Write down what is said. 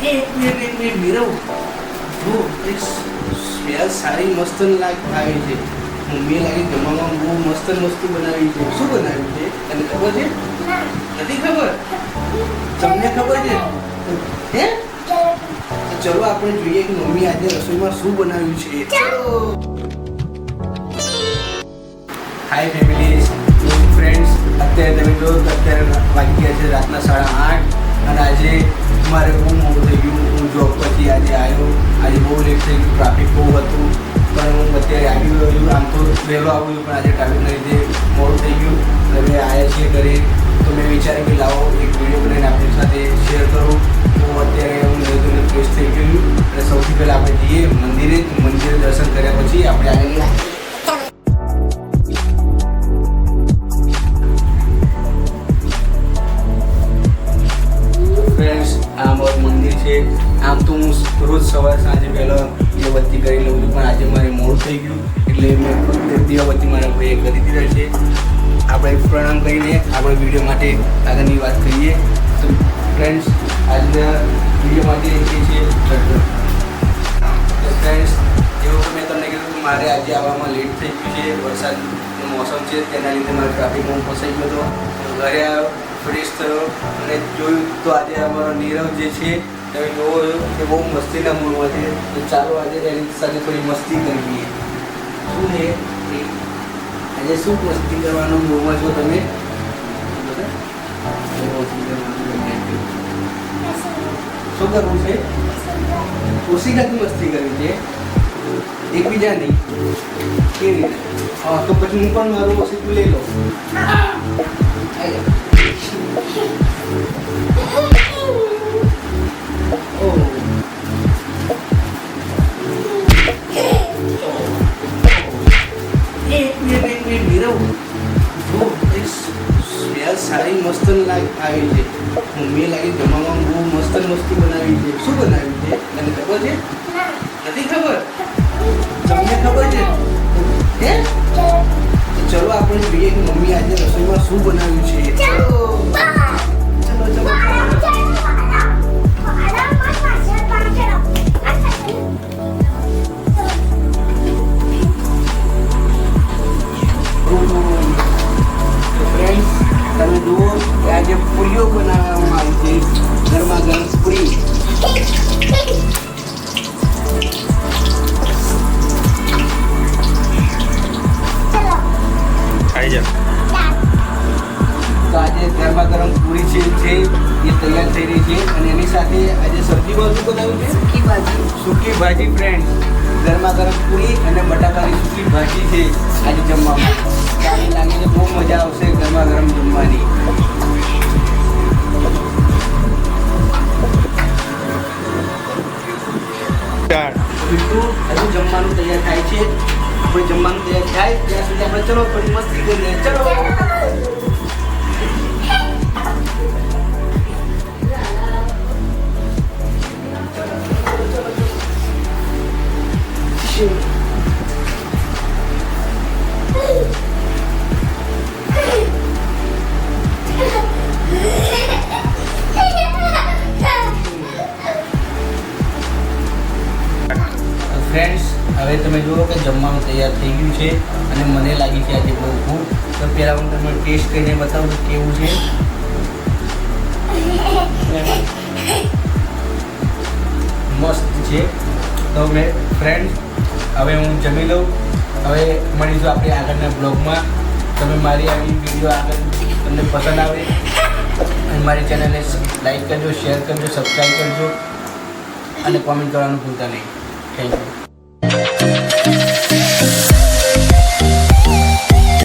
એક મિનિટ નીરવ, જો એક સ્મેલ સારી મસ્ત આવી છે. મમ્મીએ લાગી જમવામાં બહુ મસ્ત વસ્તુ બનાવી છે. શું બનાવ્યું છે તને ખબર છે? નથી ખબર? તમને ખબર છે? હે? તો ચલો આપણે જોઈએ કે મમ્મી આજે રસોઈમાં શું બનાવ્યું છે. ચલો. હાય ફેમિલી, ફ્રેન્ડ્સ, અત્યારે તમે જો અત્યારે વાગી ગયા છે રાતના 8:30 અને આજે મારે બહુ મોડું થઈ ગયું. હું જોબ પરથી આજે આવ્યો. આજે બહુ લેટ થઈ ગયું, ટ્રાફિક બહુ હતું, પણ હું અત્યારે આવી ગયો. આમ તો વહેલો આવ્યું પણ આજે ટ્રાફિકના લીધે મોડું થઈ ગયું. હવે આવ્યા છીએ ઘરે તો મેં વિચાર્યું કે લાવો એક વિડીયો બનાવીને આપણી સાથે શેર કરું. તો અત્યારે હું નરેન્દ્ર ફ્રેશ થઈ ગયું અને સૌથી પહેલાં આપણે જઈએ મંદિરે દર્શન કર્યા પછી આપણે આગળ મંદિર છે. આમ તો હું રોજ સવારે સાંજે પહેલાં દીવાબત્તી કરી લઉં છું, પણ આજે મારે મોડું થઈ ગયું એટલે મેં દીવાબત્તી મારા ભાઈએ કરી દીધા છે. આપણે પ્રણામ કરીને આપણે વિડીયો માટે આગળની વાત કરીએ. તો ફ્રેન્ડ્સ, આજના વિડીયો માટે એ છે ફ્રેન્ડ્સ, જેવું મેં તમને કીધું કે મારે આજે આવવામાં લેટ થઈ ગયું છે. વરસાદનું મોસમ છે તેના લીધે મારે ટ્રાફિકમાં ફસાઈ ગયો હતો. ઘરે આવ્યો, ફ્રેશ થયો અને જોયું તો આજે અમારો નીરવ જે છે તમે જોવો કે બહુ મસ્તીના મૂડમાં છે. તો ચાલો આજે એની સાથે થોડી મસ્તી કરીએ. શું છે આજે શું મસ્તી કરવાનો મૂડમાં છો તમે? શું કરવું છે? ઓશિકાથી મસ્તી કરવી છે એકબીજાની. કેવી રીતે? હા, તો પછી હું પણ મારું ઓશિકું લઈ લો. સારી મસ્ત આવી છે. મમ્મીએ લાગી જમવામાં બહુ મસ્ત વસ્તુ બનાવી છે. શું બનાવ્યું છે તને ખબર છે? નથી ખબર? તમને ખબર છે? હે? તો ચલો આપણે જોઈએ કે મમ્મી આજે રસોઈમાં શું બનાવ્યું છે. ચલો ચલો ચલો. તમે જુઓ કે આજે પૂરીઓ બનાવવામાં આવી છે. ગરમા ગરમ પૂરી. તો આજે ગરમા ગરમ પૂરી છે એ તૈયાર થઈ રહી છે અને એની સાથે આજે સબ્જીમાં શું બનાવ્યું છે? સૂકી ભાજી. ફ્રેન્ડ, ગરમા ગરમ પૂરી અને બટાકાની સૂકી ભાજી છે આજે જમવામાં. સારી લાગે છે, બહુ મજા આવશે ગરમા ગરમ જમવાની. બીજું હજુ જમવાનું તૈયાર થાય છે. આપણે જમવાનું તૈયાર થાય ત્યાં સુધી આપણે ચલો થોડી મસ્તી કરીએ. ચલો. ફ્રેન્ડ્સ, હવે તમે જુઓ કે જમવાનું તૈયાર થઈ ગયું છે અને મને લાગી છે આજે બહુ ભૂખ. તો પહેલાં હું તમને ટેસ્ટ કરીને બતાવું કે કેવું છે. મસ્ત છે. તો મેં ફ્રેન્ડ્સ હવે હું જમી લઉં. હવે મળીશું આપણે આગળના બ્લોગમાં. તમે મારી આવી વિડીયો આગળ તમને પસંદ આવે અને મારી ચેનલને લાઈક કરજો, શેર કરજો, સબસ્ક્રાઈબ કરજો અને કોમેન્ટ કરવાનું ભૂલતા નહીં. Thank you.